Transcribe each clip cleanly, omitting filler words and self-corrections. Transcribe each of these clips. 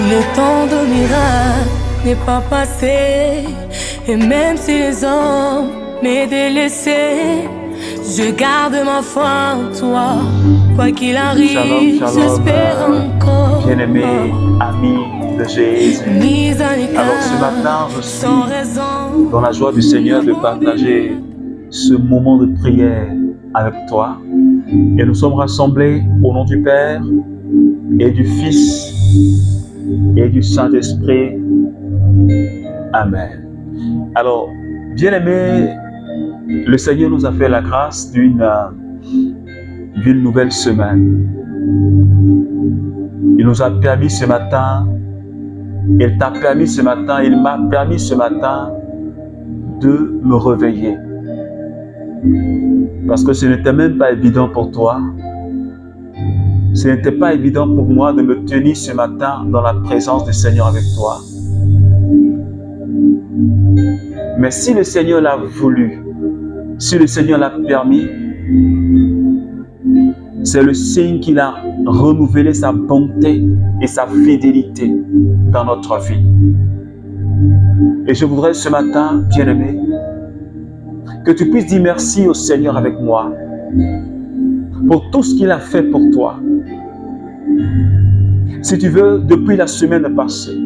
Le temps de miracle n'est pas passé, et même si les hommes m'aient délaissé, je garde ma foi en toi. Quoi qu'il arrive, j'espère encore. Bien-aimé, ami de Jésus. Mise à l'écart, Alors ce matin, je suis sans raison, dans la joie du Seigneur de partager ce moment de prière avec toi. Et nous sommes rassemblés au nom du Père et du Fils et du Saint-Esprit. Amen. Alors, bien-aimés, le Seigneur nous a fait la grâce d'une nouvelle semaine. Il nous a permis ce matin, il t'a permis ce matin, il m'a permis ce matin de me réveiller. Parce que ce n'était même pas évident pour toi. Ce n'était pas évident pour moi de me tenir ce matin dans la présence du Seigneur avec toi. Mais si le Seigneur l'a voulu, si le Seigneur l'a permis, c'est le signe qu'il a renouvelé sa bonté et sa fidélité dans notre vie. Et je voudrais ce matin, bien-aimé, que tu puisses dire merci au Seigneur avec moi pour tout ce qu'il a fait pour toi. Si tu veux, depuis la semaine passée,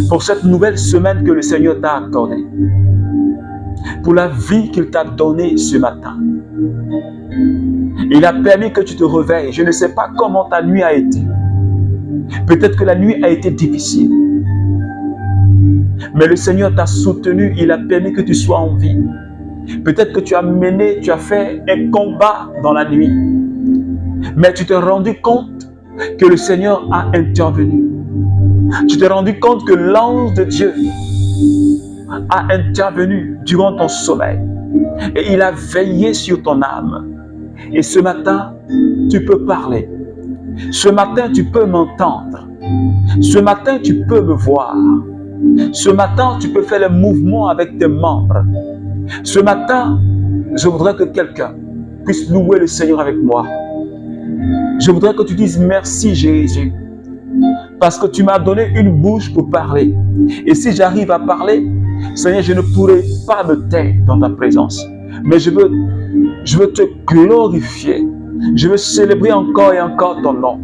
pour cette nouvelle semaine que le Seigneur t'a accordée, pour la vie qu'il t'a donnée ce matin. Il a permis que tu te réveilles. Je ne sais pas comment ta nuit a été. Peut-être que la nuit a été difficile. Mais le Seigneur t'a soutenu, il a permis que tu sois en vie. Peut-être que tu as fait un combat dans la nuit. Mais tu t'es rendu compte que le Seigneur a intervenu. Tu t'es rendu compte que l'ange de Dieu a intervenu durant ton sommeil. Et il a veillé sur ton âme. Et ce matin, tu peux parler. Ce matin, tu peux m'entendre. Ce matin, tu peux me voir. Ce matin, tu peux faire le mouvement avec tes membres. Ce matin, je voudrais que quelqu'un puisse louer le Seigneur avec moi. Je voudrais que tu dises merci Jésus. Parce que tu m'as donné une bouche pour parler. Et si j'arrive à parler, Seigneur, je ne pourrai pas me taire dans ta présence. Mais je veux te glorifier. Je veux célébrer encore et encore ton nom.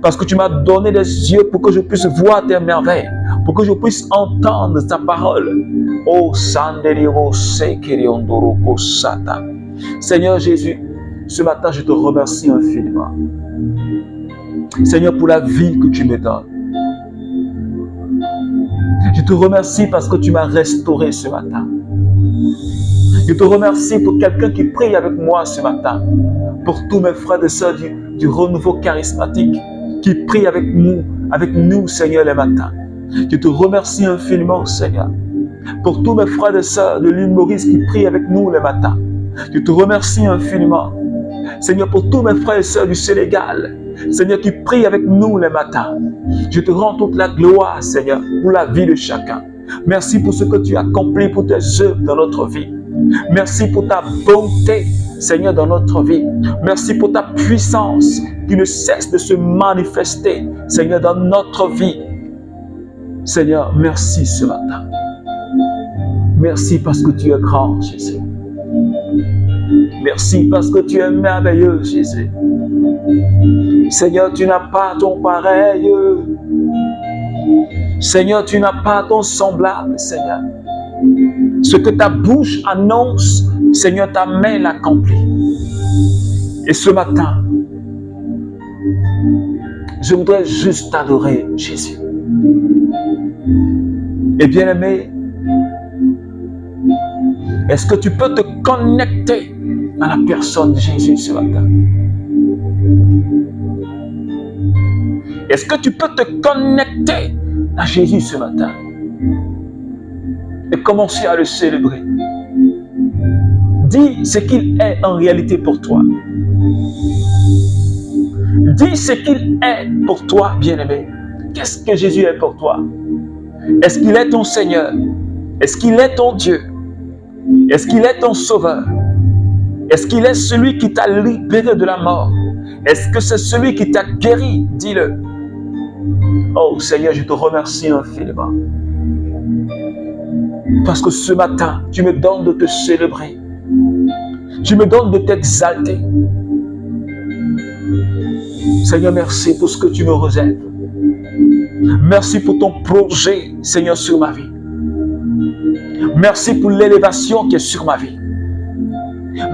Parce que tu m'as donné des yeux pour que je puisse voir tes merveilles. Pour que je puisse entendre ta parole. Oh, Seigneur Jésus, ce matin, je te remercie infiniment. Seigneur, pour la vie que tu me donnes. Je te remercie parce que tu m'as restauré ce matin. Je te remercie pour quelqu'un qui prie avec moi ce matin. Pour tous mes frères et sœurs du renouveau charismatique qui prient avec nous, Seigneur, les matins. Je te remercie infiniment, Seigneur. Pour tous mes frères et sœurs de l'île Maurice qui prient avec nous les matins. Je te remercie infiniment. Seigneur, pour tous mes frères et sœurs du Sénégal, Seigneur, qui prient avec nous les matins. Je te rends toute la gloire, Seigneur, pour la vie de chacun. Merci pour ce que tu as accompli pour tes œuvres dans notre vie. Merci pour ta bonté, Seigneur, dans notre vie. Merci pour ta puissance qui ne cesse de se manifester, Seigneur, dans notre vie. Seigneur, merci ce matin. Merci parce que tu es grand, Jésus. Merci parce que tu es merveilleux, Jésus. Seigneur, tu n'as pas ton pareil. Seigneur, tu n'as pas ton semblable, Seigneur. Ce que ta bouche annonce, Seigneur, ta main l'accomplit. Et ce matin, je voudrais juste t'adorer, Jésus. Et bien-aimé, est-ce que tu peux te connecter à la personne de Jésus ce matin? Est-ce que tu peux te connecter à Jésus ce matin? Et commencer à le célébrer. Dis ce qu'il est en réalité pour toi. Dis ce qu'il est pour toi, bien-aimé. Qu'est-ce que Jésus est pour toi? Est-ce qu'il est ton Seigneur? Est-ce qu'il est ton Dieu? Est-ce qu'il est ton Sauveur? Est-ce qu'il est celui qui t'a libéré de la mort? Est-ce que c'est celui qui t'a guéri? Dis-le. Oh Seigneur, je te remercie infiniment. Parce que ce matin, tu me donnes de te célébrer. Tu me donnes de t'exalter. Seigneur, merci pour ce que tu me réserves. Merci pour ton projet, Seigneur, sur ma vie. Merci pour l'élévation qui est sur ma vie.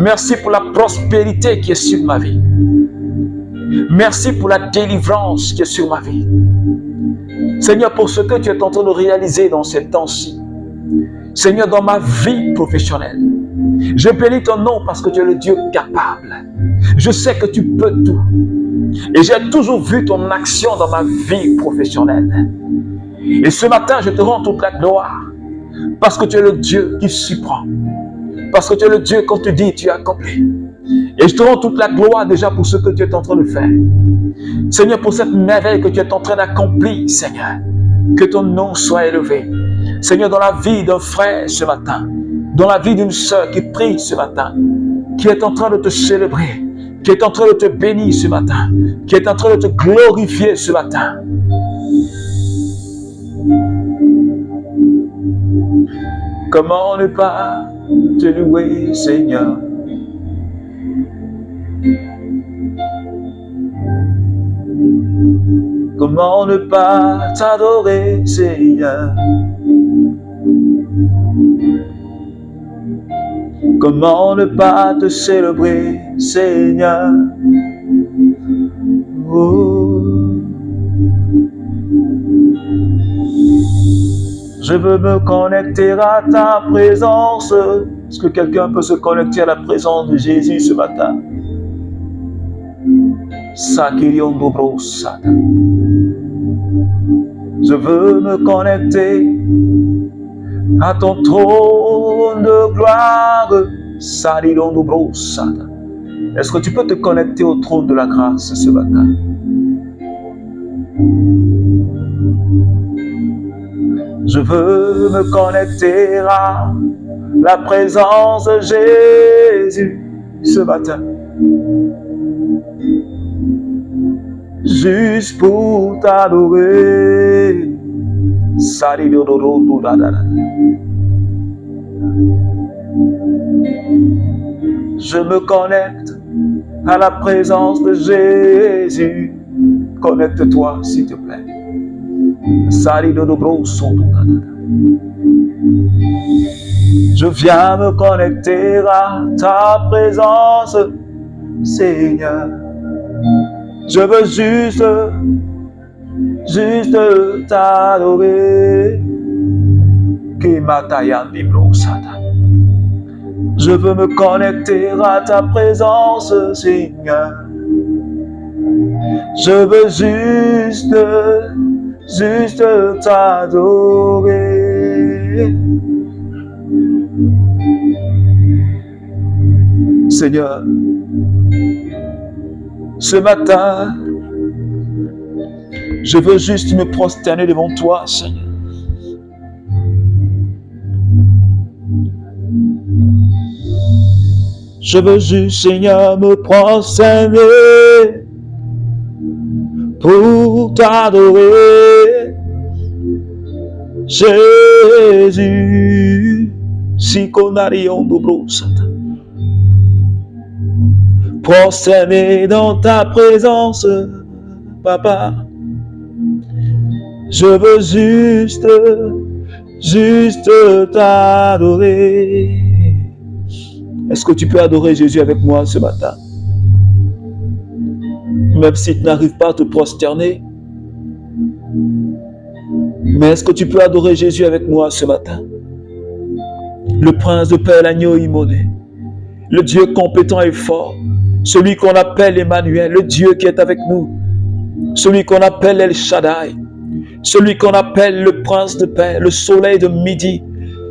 Merci pour la prospérité qui est sur ma vie. Merci pour la délivrance qui est sur ma vie. Seigneur, pour ce que tu es en train de réaliser dans ces temps-ci. Seigneur, dans ma vie professionnelle. Je bénis ton nom parce que tu es le Dieu capable. Je sais que tu peux tout. Et j'ai toujours vu ton action dans ma vie professionnelle. Et ce matin, je te rends toute la gloire. Parce que tu es le Dieu qui surprend. Parce que tu es le Dieu, quand tu dis, tu accomplis. Et je te rends toute la gloire déjà pour ce que tu es en train de faire. Seigneur, pour cette merveille que tu es en train d'accomplir, Seigneur. Que ton nom soit élevé. Seigneur, dans la vie d'un frère ce matin, dans la vie d'une sœur qui prie ce matin, qui est en train de te célébrer, qui est en train de te bénir ce matin, qui est en train de te glorifier ce matin. Comment ne pas te louer, Seigneur? Comment ne pas t'adorer, Seigneur? Comment ne pas te célébrer, Seigneur? Oh. Je veux me connecter à ta présence. Est-ce que quelqu'un peut se connecter à la présence de Jésus ce matin? Je veux me connecter à ton trône de gloire. Est-ce que tu peux te connecter au trône de la grâce ce matin? Je veux me connecter à la présence de Jésus ce matin. Juste pour t'adorer. Je me connecte à la présence de Jésus. Connecte-toi, s'il te plaît. Je viens me connecter à ta présence, Seigneur. Je veux juste t'adorer. Je veux me connecter à ta présence, Seigneur. Je veux juste t'adorer. Seigneur, ce matin, je veux juste me prosterner devant toi, Seigneur. Je veux juste, Seigneur, me prosterner pour t'adorer, Jésus. Si konarion dobrosata. Prosterné dans ta présence, Papa. Je veux juste t'adorer. Est-ce que tu peux adorer Jésus avec moi ce matin? Même si tu n'arrives pas à te prosterner. Mais est-ce que tu peux adorer Jésus avec moi ce matin? Le prince de paix, l'agneau immolé. Le Dieu compétent et fort. Celui qu'on appelle Emmanuel, le Dieu qui est avec nous. Celui qu'on appelle El Shaddai. Celui qu'on appelle le prince de paix, le soleil de midi.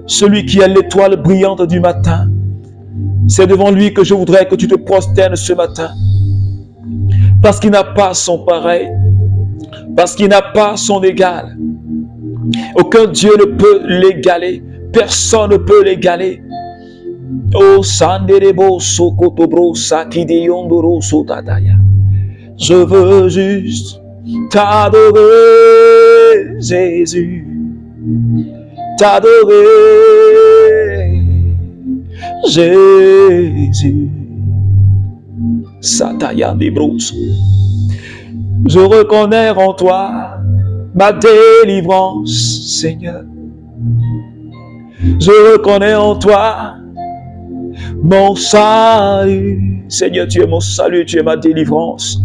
Celui qui est l'étoile brillante du matin. C'est devant lui que je voudrais que tu te prosternes ce matin. Parce qu'il n'a pas son pareil. Parce qu'il n'a pas son égal. Aucun Dieu ne peut l'égaler. Personne ne peut l'égaler. Oh, Sanderebo Sokotobro Sakideyondoro Sotataya. Je veux juste t'adorer, Jésus, t'adorer, Jésus. Sataya des brousses. Je reconnais en toi ma délivrance, Seigneur. Je reconnais en toi mon salut. Seigneur, tu es mon salut, tu es ma délivrance.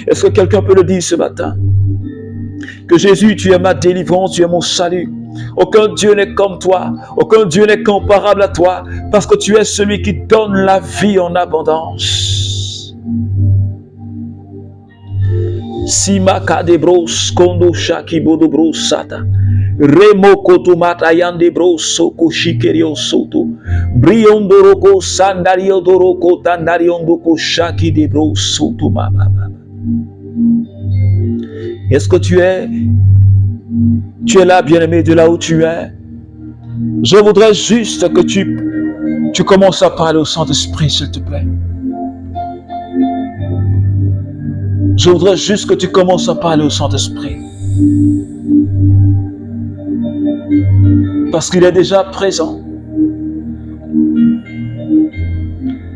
Est-ce que quelqu'un peut le dire ce matin? Que Jésus, tu es ma délivrance, tu es mon salut. Aucun Dieu n'est comme toi, aucun Dieu n'est comparable à toi, parce que tu es celui qui donne la vie en abondance. Simaka de bros, kondo shaki bodo bros sata. Remo koto matayande bros soko shikerio soto. Briondoroko sandario doroko tandariondoko shaki de bros soto mama. Est-ce que tu es là, bien-aimé, de là où tu es? Je voudrais juste que tu commences à parler au Saint-Esprit, s'il te plaît. Je voudrais juste que tu commences à parler au Saint-Esprit. Parce qu'il est déjà présent.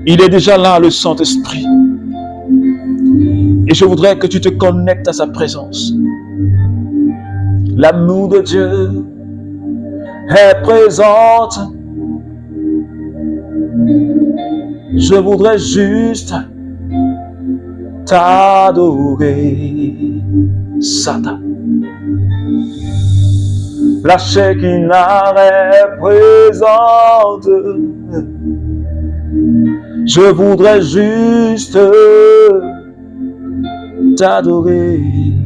Il est déjà là, le Saint-Esprit. Et je voudrais que tu te connectes à sa présence. L'amour de Dieu est présente. Je voudrais juste t'adorer, Satan. La Shekinah est présente. Je voudrais juste t'adorer.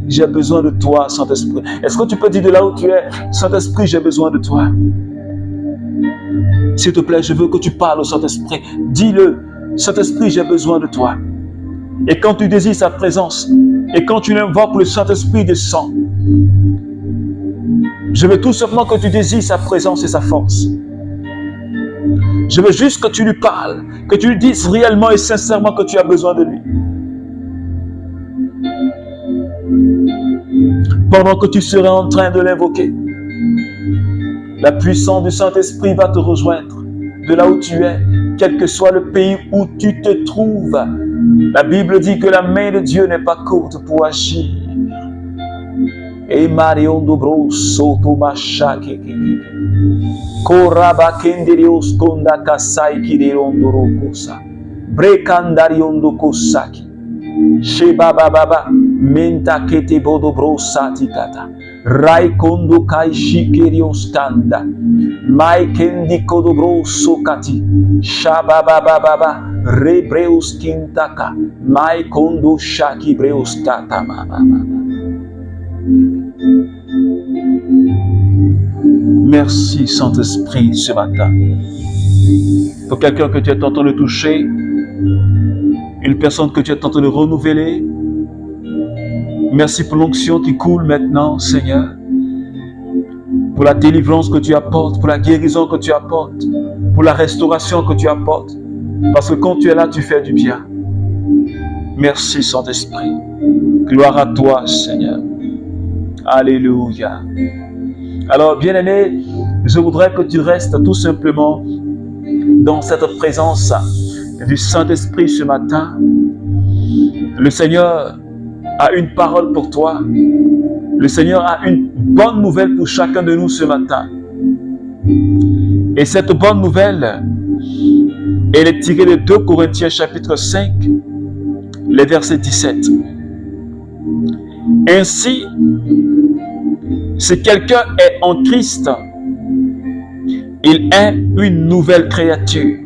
J'ai besoin de toi, Saint-Esprit. Est-ce que tu peux dire de là où tu es, Saint-Esprit, j'ai besoin de toi? S'il te plaît, je veux que tu parles au Saint-Esprit. Dis-le, Saint-Esprit, j'ai besoin de toi. Et quand tu désires sa présence, et quand tu l'invoques, le Saint-Esprit descend. Je veux tout simplement que tu désires sa présence et sa force. Je veux juste que tu lui parles, que tu lui dises réellement et sincèrement que tu as besoin de lui. Pendant que tu seras en train de l'invoquer, la puissance du Saint-Esprit va te rejoindre de là où tu es, quel que soit le pays où tu te trouves. La Bible dit que la main de Dieu n'est pas courte pour agir. Et Marion Dobro Soto Machake Koraba Kenderios Konda Kasai Kirondoro Kosa Brekandarion Kosaki Sheba Baba Menta Kete Bodo Bro Satikata Rai Kondo Kai Shikerios Kanda Mai Kendi Kodobro Sokati Shaba Baba Rebreus Kintaka Mai Kondo Shaki Breus Kata Mama. Merci Saint-Esprit ce matin. Pour quelqu'un que tu es en train de toucher, une personne que tu es en train de renouveler, merci pour l'onction qui coule maintenant, Seigneur. Pour la délivrance que tu apportes, pour la guérison que tu apportes, pour la restauration que tu apportes. Parce que quand tu es là, tu fais du bien. Merci Saint-Esprit. Gloire à toi, Seigneur. Alléluia. Alors, bien-aimé, je voudrais que tu restes tout simplement dans cette présence du Saint-Esprit ce matin. Le Seigneur a une parole pour toi. Le Seigneur a une bonne nouvelle pour chacun de nous ce matin. Et cette bonne nouvelle, elle est tirée de 2 Corinthiens chapitre 5, les versets 17. Ainsi, si quelqu'un est en Christ, il est une nouvelle créature.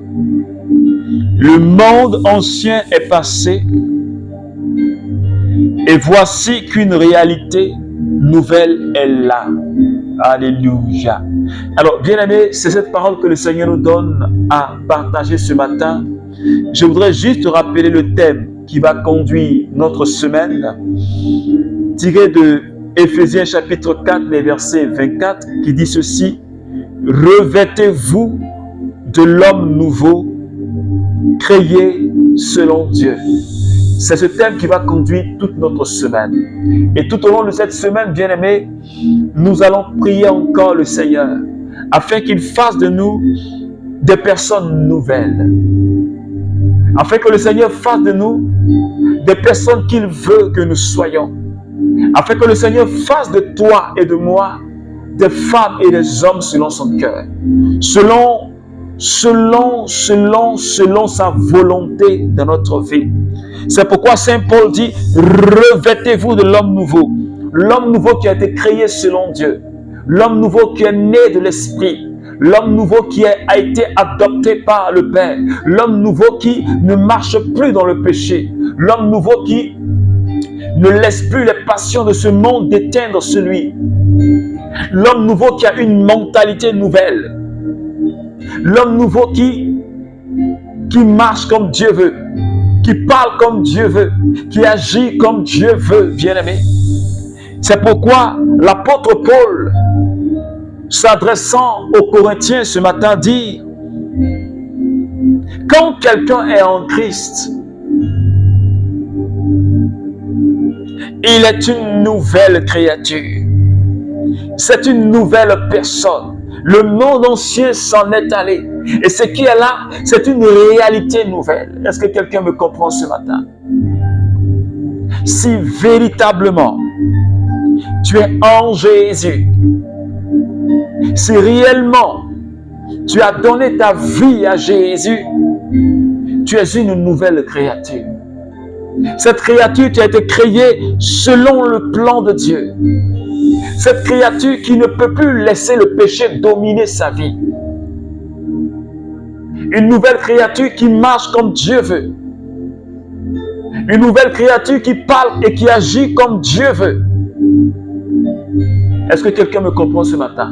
Le monde ancien est passé et voici qu'une réalité nouvelle est là. Alléluia. Alors, bien-aimés, c'est cette parole que le Seigneur nous donne à partager ce matin. Je voudrais juste te rappeler le thème qui va conduire notre semaine, tiré de Éphésiens chapitre 4, les versets 24, qui dit ceci: revêtez-vous de l'homme nouveau, créé selon Dieu. C'est ce thème qui va conduire toute notre semaine. Et tout au long de cette semaine, bien-aimés, nous allons prier encore le Seigneur afin qu'il fasse de nous des personnes nouvelles. Afin que le Seigneur fasse de nous des personnes qu'il veut que nous soyons. Afin que le Seigneur fasse de toi et de moi des femmes et des hommes selon son cœur. Selon sa volonté dans notre vie. C'est pourquoi Saint Paul dit, revêtez-vous de l'homme nouveau. L'homme nouveau qui a été créé selon Dieu. L'homme nouveau qui est né de l'Esprit. L'homme nouveau qui a été adopté par le Père. L'homme nouveau qui ne marche plus dans le péché. L'homme nouveau qui ne laisse plus les passions de ce monde déteindre celui. L'homme nouveau qui a une mentalité nouvelle. L'homme nouveau qui marche comme Dieu veut, qui parle comme Dieu veut, qui agit comme Dieu veut, bien-aimé. C'est pourquoi l'apôtre Paul, s'adressant aux Corinthiens ce matin, dit, quand quelqu'un est en Christ, il est une nouvelle créature. C'est une nouvelle personne. Le monde ancien s'en est allé. Et ce qui est là, c'est une réalité nouvelle. Est-ce que quelqu'un me comprend ce matin? Si véritablement tu es en Jésus, si réellement tu as donné ta vie à Jésus, tu es une nouvelle créature. Cette créature qui a été créée selon le plan de Dieu. Cette créature qui ne peut plus laisser le péché dominer sa vie. Une nouvelle créature qui marche comme Dieu veut. Une nouvelle créature qui parle et qui agit comme Dieu veut. Est-ce que quelqu'un me comprend ce matin?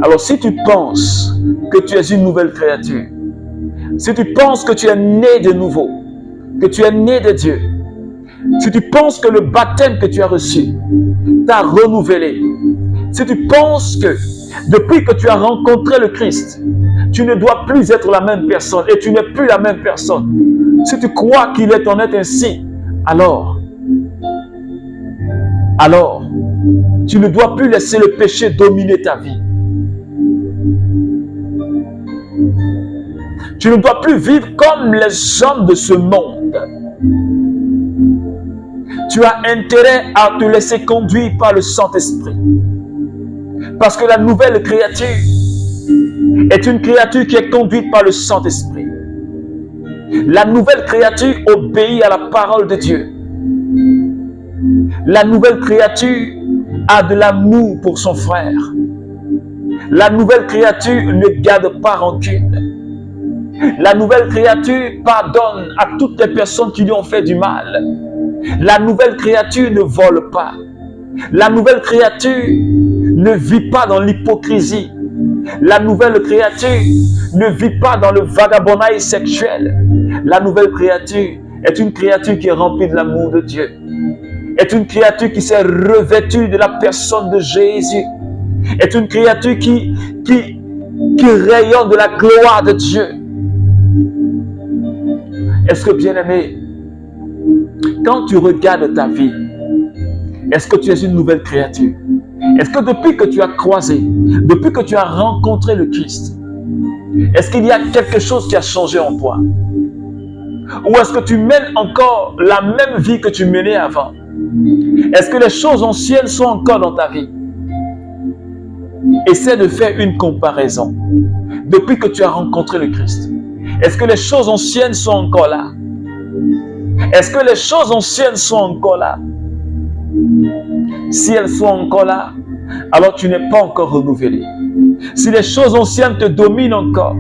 Alors si tu penses que tu es une nouvelle créature, si tu penses que tu es né de nouveau, que tu es né de Dieu, si tu penses que le baptême que tu as reçu t'a renouvelé, si tu penses que depuis que tu as rencontré le Christ, tu ne dois plus être la même personne et tu n'es plus la même personne, si tu crois qu'il est en être ainsi, alors, tu ne dois plus laisser le péché dominer ta vie. Tu ne dois plus vivre comme les hommes de ce monde. Tu as intérêt à te laisser conduire par le Saint-Esprit. Parce que la nouvelle créature est une créature qui est conduite par le Saint-Esprit. La nouvelle créature obéit à la parole de Dieu. La nouvelle créature a de l'amour pour son frère. La nouvelle créature ne garde pas rancune. La nouvelle créature pardonne à toutes les personnes qui lui ont fait du mal. La nouvelle créature ne vole pas. La nouvelle créature ne vit pas dans l'hypocrisie. La nouvelle créature ne vit pas dans le vagabondage sexuel. La nouvelle créature est une créature qui est remplie de l'amour de Dieu. Est une créature qui s'est revêtue de la personne de Jésus. Est une créature qui rayonne de la gloire de Dieu. Est-ce que, bien-aimé, quand tu regardes ta vie, est-ce que tu es une nouvelle créature? Est-ce que depuis que tu as croisé, depuis que tu as rencontré le Christ, est-ce qu'il y a quelque chose qui a changé en toi? Ou est-ce que tu mènes encore la même vie que tu menais avant? Est-ce que les choses anciennes sont encore dans ta vie? Essaie de faire une comparaison. Depuis que tu as rencontré le Christ, est-ce que les choses anciennes sont encore là? Est-ce que les choses anciennes sont encore là? Si elles sont encore là, alors tu n'es pas encore renouvelé. Si les choses anciennes te dominent encore,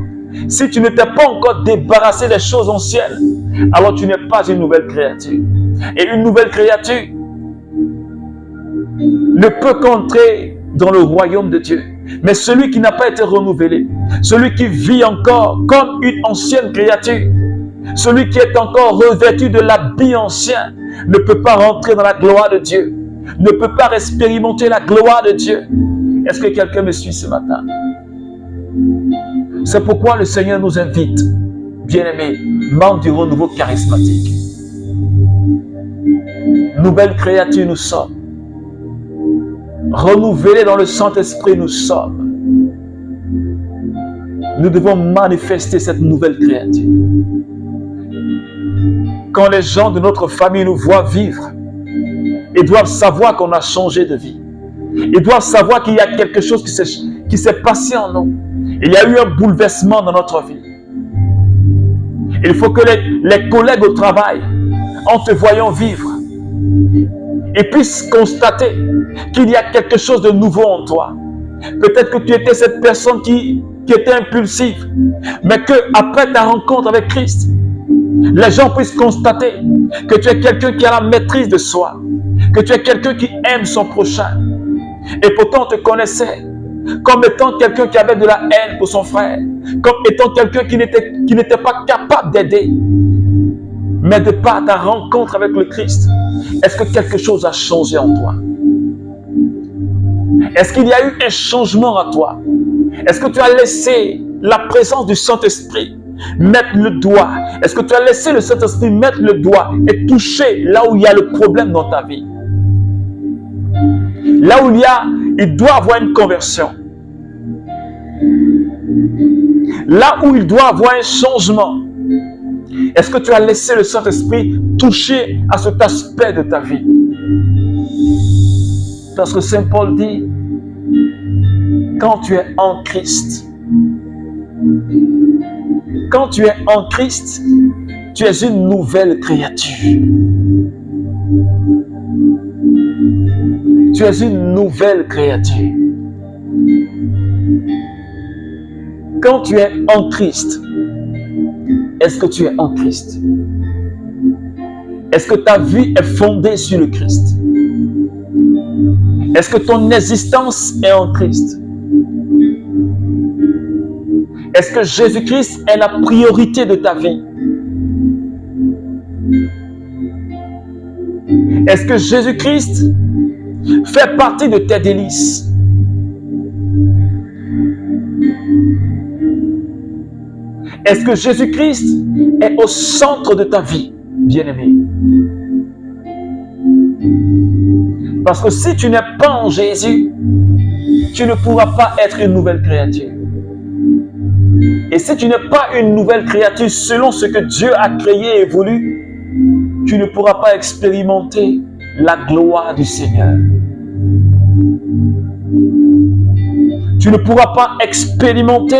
si tu ne t'es pas encore débarrassé des choses anciennes, alors tu n'es pas une nouvelle créature. Et une nouvelle créature ne peut qu'entrer dans le royaume de Dieu. Mais celui qui n'a pas été renouvelé, celui qui vit encore comme une ancienne créature, celui qui est encore revêtu de l'habit ancien, ne peut pas rentrer dans la gloire de Dieu, ne peut pas expérimenter la gloire de Dieu. Est-ce que quelqu'un me suit ce matin? C'est pourquoi le Seigneur nous invite, bien-aimés, membres du renouveau charismatique. Nouvelle créature nous sommes. Renouvelés dans le Saint-Esprit nous sommes. Nous devons manifester cette nouvelle créature. Quand les gens de notre famille nous voient vivre, ils doivent savoir qu'on a changé de vie. Ils doivent savoir qu'il y a quelque chose qui s'est passé en nous. Il y a eu un bouleversement dans notre vie. Il faut que les collègues au travail, en te voyant vivre, ils puissent constater qu'il y a quelque chose de nouveau en toi. Peut-être que tu étais cette personne qui était impulsive, mais qu'après ta rencontre avec Christ, les gens puissent constater que tu es quelqu'un qui a la maîtrise de soi, que tu es quelqu'un qui aime son prochain. Et pourtant, on te connaissait comme étant quelqu'un qui avait de la haine pour son frère, comme étant quelqu'un qui n'était pas capable d'aider. Mais de par ta rencontre avec le Christ, est-ce que quelque chose a changé en toi? Est-ce qu'il y a eu un changement en toi? Est-ce que tu as laissé la présence du Saint-Esprit mettre le doigt? Est-ce que tu as laissé le Saint-Esprit mettre le doigt et toucher là où il y a le problème dans ta vie? Là où il doit avoir une conversion. Là où il doit avoir un changement. Est-ce que tu as laissé le Saint-Esprit toucher à cet aspect de ta vie? Parce que Saint Paul dit, quand tu es en Christ, tu es une nouvelle créature. Tu es une nouvelle créature. Quand tu es en Christ, est-ce que tu es en Christ? Est-ce que ta vie est fondée sur le Christ? Est-ce que ton existence est en Christ? Est-ce que Jésus-Christ est la priorité de ta vie? Est-ce que Jésus-Christ fait partie de tes délices? Est-ce que Jésus-Christ est au centre de ta vie, bien-aimé? Parce que si tu n'es pas en Jésus, tu ne pourras pas être une nouvelle créature. Et si tu n'es pas une nouvelle créature selon ce que Dieu a créé et voulu, tu ne pourras pas expérimenter la gloire du Seigneur. Tu ne pourras pas expérimenter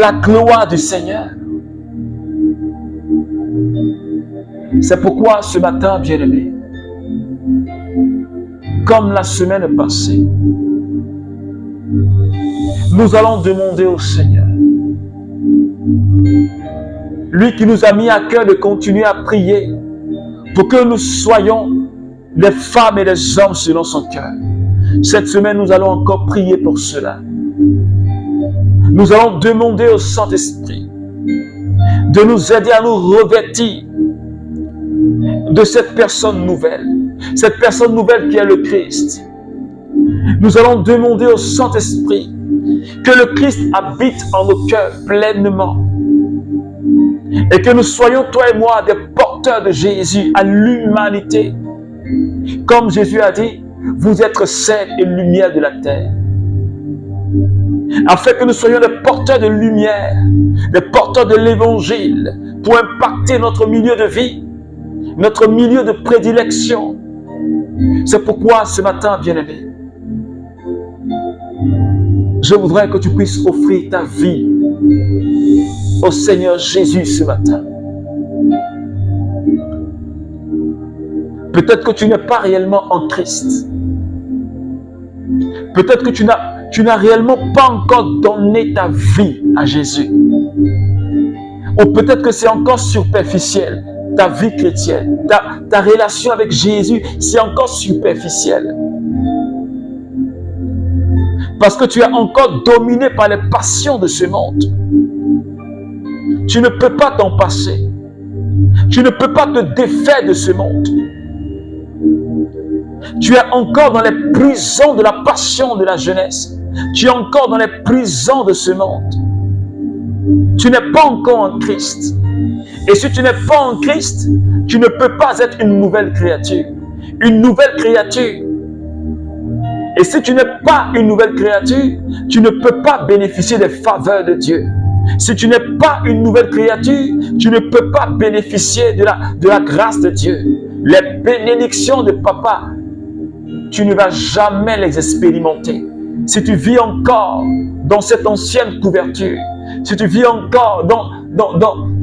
la gloire du Seigneur. C'est pourquoi ce matin, bien-aimé, comme la semaine passée, nous allons demander au Seigneur, lui qui nous a mis à cœur de continuer à prier pour que nous soyons des femmes et des hommes selon son cœur. Cette semaine, nous allons encore prier pour cela. Nous allons demander au Saint-Esprit de nous aider à nous revêtir de cette personne nouvelle qui est le Christ. Nous allons demander au Saint-Esprit que le Christ habite en nos cœurs pleinement et que nous soyons, toi et moi, des porteurs de Jésus à l'humanité. Comme Jésus a dit, vous êtes sel et lumière de la terre. Afin que nous soyons des porteurs de lumière, des porteurs de l'évangile, pour impacter notre milieu de vie, notre milieu de prédilection. C'est pourquoi ce matin, bien-aimé, je voudrais que tu puisses offrir ta vie au Seigneur Jésus ce matin. Peut-être que tu n'es pas réellement en Christ. Peut-être que tu n'as réellement pas encore donné ta vie à Jésus. Ou peut-être que c'est encore superficiel, ta vie chrétienne. Ta relation avec Jésus, c'est encore superficiel. Parce que tu es encore dominé par les passions de ce monde. Tu ne peux pas t'en passer. Tu ne peux pas te défaire de ce monde. Tu es encore dans les prisons de la passion de la jeunesse. Tu es encore dans les prisons de ce monde. Tu n'es pas encore en Christ. Et si tu n'es pas en Christ, tu ne peux pas être une nouvelle créature. une nouvelle créature. Et si tu n'es pas une nouvelle créature, tu ne peux pas bénéficier des faveurs de Dieu. Si tu n'es pas une nouvelle créature, tu ne peux pas bénéficier de la grâce de Dieu. Les bénédictions de papa, tu ne vas jamais les expérimenter. Si tu vis encore dans cette ancienne couverture, si tu vis encore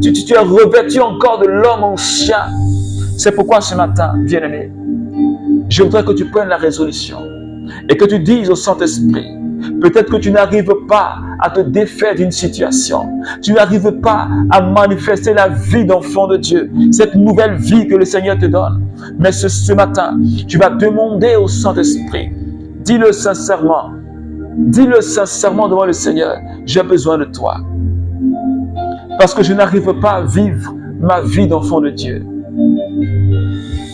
tu es revêtu encore de l'homme ancien. C'est pourquoi ce matin, bien-aimé, je voudrais que tu prennes la résolution et que tu dises au Saint-Esprit, peut-être que tu n'arrives pas à te défaire d'une situation. Tu n'arrives pas à manifester la vie d'enfant de Dieu, cette nouvelle vie que le Seigneur te donne. Mais ce matin, tu vas demander au Saint-Esprit, dis-le sincèrement devant le Seigneur, j'ai besoin de toi. Parce que je n'arrive pas à vivre ma vie d'enfant de Dieu.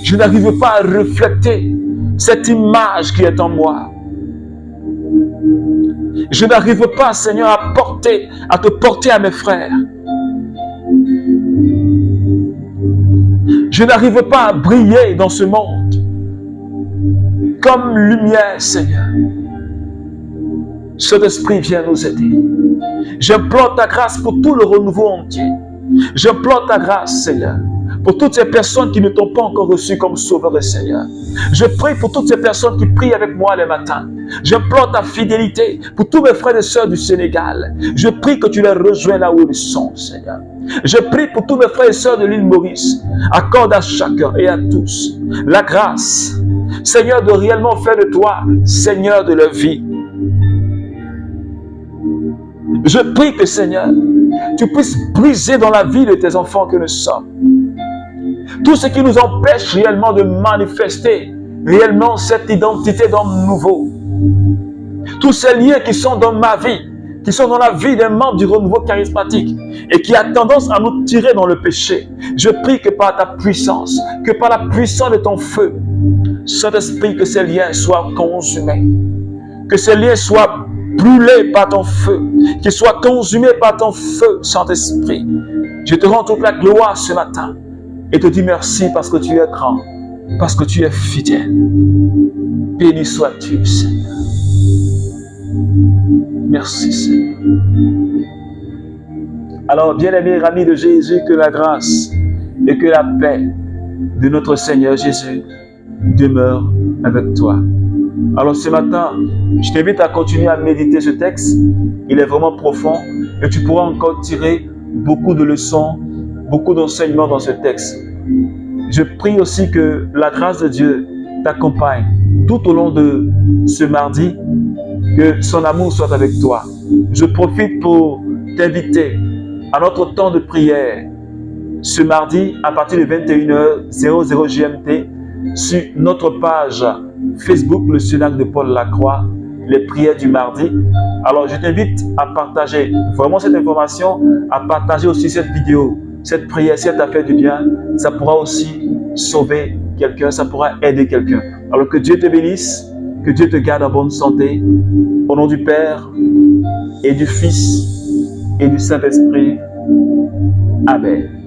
Je n'arrive pas à refléter cette image qui est en moi. Je n'arrive pas, Seigneur, à te porter à mes frères. Je n'arrive pas à briller dans ce monde comme lumière, Seigneur. Saint-Esprit, viens nous aider. J'implore ta grâce pour tout le renouveau entier. J'implore ta grâce, Seigneur, pour toutes ces personnes qui ne t'ont pas encore reçu comme Sauveur et Seigneur. Je prie pour toutes ces personnes qui prient avec moi les matins. J'implore ta fidélité pour tous mes frères et sœurs du Sénégal. Je prie que tu les rejoins là où ils sont, Seigneur. Je prie pour tous mes frères et sœurs de l'île Maurice. Accorde à chacun et à tous la grâce, Seigneur, de réellement faire de toi Seigneur de leur vie. Je prie que, Seigneur, tu puisses briser dans la vie de tes enfants que nous sommes tout ce qui nous empêche réellement de manifester réellement cette identité d'homme nouveau. Tous ces liens qui sont dans ma vie, qui sont dans la vie d'un membre du renouveau charismatique et qui a tendance à nous tirer dans le péché. Je prie que par ta puissance, que par la puissance de ton feu, Saint-Esprit, que ces liens soient consumés, que ces liens soient brûlés par ton feu, qu'ils soient consumés par ton feu, Saint-Esprit. Je te rends toute la gloire ce matin et te dis merci parce que tu es grand, parce que tu es fidèle. Béni sois-tu, Seigneur. Merci, Seigneur. Alors, bien-aimés amis de Jésus, que la grâce et que la paix de notre Seigneur Jésus demeure avec toi. Alors ce matin, je t'invite à continuer à méditer ce texte. Il est vraiment profond et tu pourras encore tirer beaucoup de leçons, beaucoup d'enseignements dans ce texte. Je prie aussi que la grâce de Dieu t'accompagne tout au long de ce mardi, que son amour soit avec toi. Je profite pour t'inviter à notre temps de prière ce mardi à partir de 21h00 GMT sur notre page Facebook, le Synagogue de Paul Lacroix, les prières du mardi. Alors je t'invite à partager vraiment cette information, à partager aussi cette vidéo, cette prière, si elle t'a fait du bien, ça pourra aussi sauver quelqu'un, ça pourra aider quelqu'un. Alors que Dieu te bénisse, que Dieu te garde en bonne santé, au nom du Père et du Fils et du Saint-Esprit. Amen.